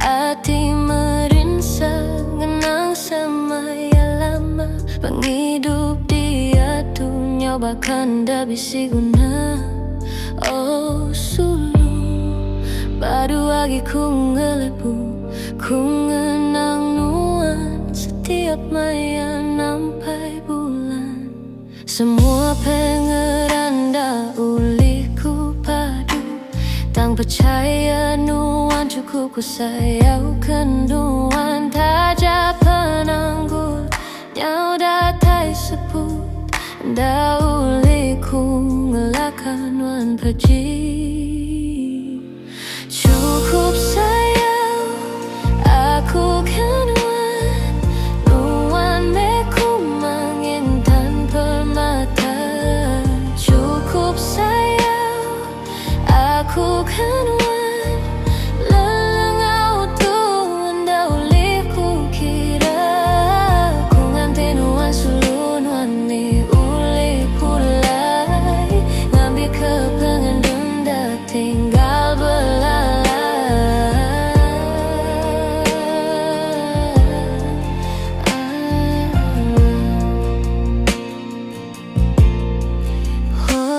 hati merinsang kenang semaya lama. Penghidup dia dunia bahkan dah bisi guna. Oh sulu baru lagi ku ngelepu, ku ngenang nuan setiap maya nampai bulan. Semua pengeran dah ulih ku padu, tang percaya nuan cukup ku sayau kenduan. Taja penanggul nyau datai sebut, dah ulih ku ngelakan nuan pergi. Cukup sayang aku kan nuan, nuan meku mengintan permata. Cukup sayang aku kan nuan, lelengau tuan dah ulih ku kira. Ku nganti nuan sulu nuan ni ulih pulai, ngambil kepengen denda tinggal belalai.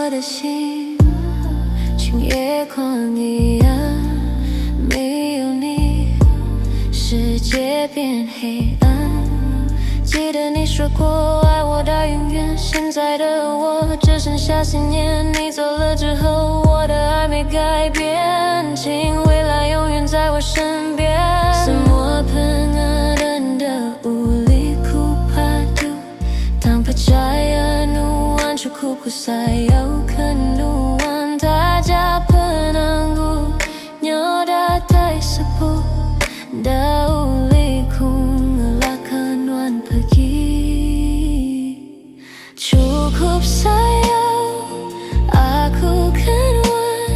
我的心今夜狂一样，没有你世界变黑暗。记得你说过爱我到永远，现在的我只剩下信念。你走了之后，我的爱没改变，请未来永远在我身边。Semua pengeran dah ulih ku padu, tanpa percaya nuan cukup ku sayau kenduan. Taja penanggul nyau datai sepuh, dah ulih ku ngelakan nuan pergi. Cukup sayang aku kan nuan,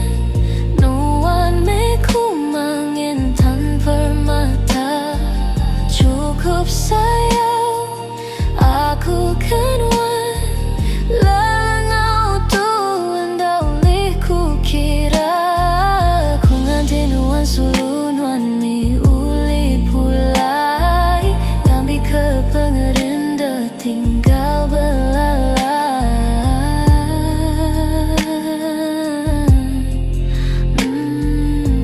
nuan meku mengintan permata. Cukup sayang aku kan nuan, lelengau tuan dah ulih ku kira. Ku nganti nuan sulu nuan ni ulih pulai, ngambil kepengeran dah tinggal belalai.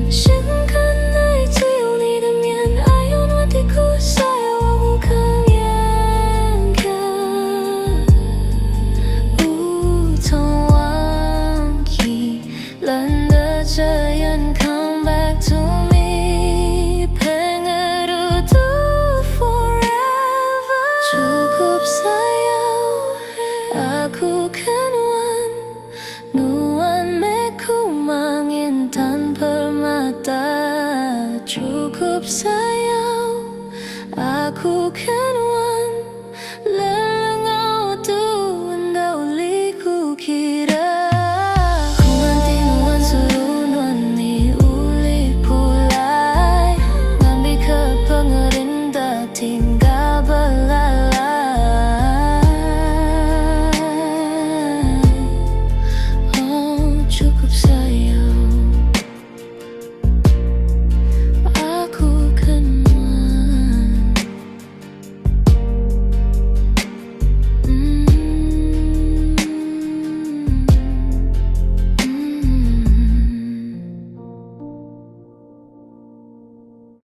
心看来只有你的面，爱有暖的苦涩我无可言看，无从忘记，懒得这样 come back to me. Pengen utuh forever. Cukup sayang aku kan nuan, nuan meku mengintan permata. Cukup sayang aku kan nuan.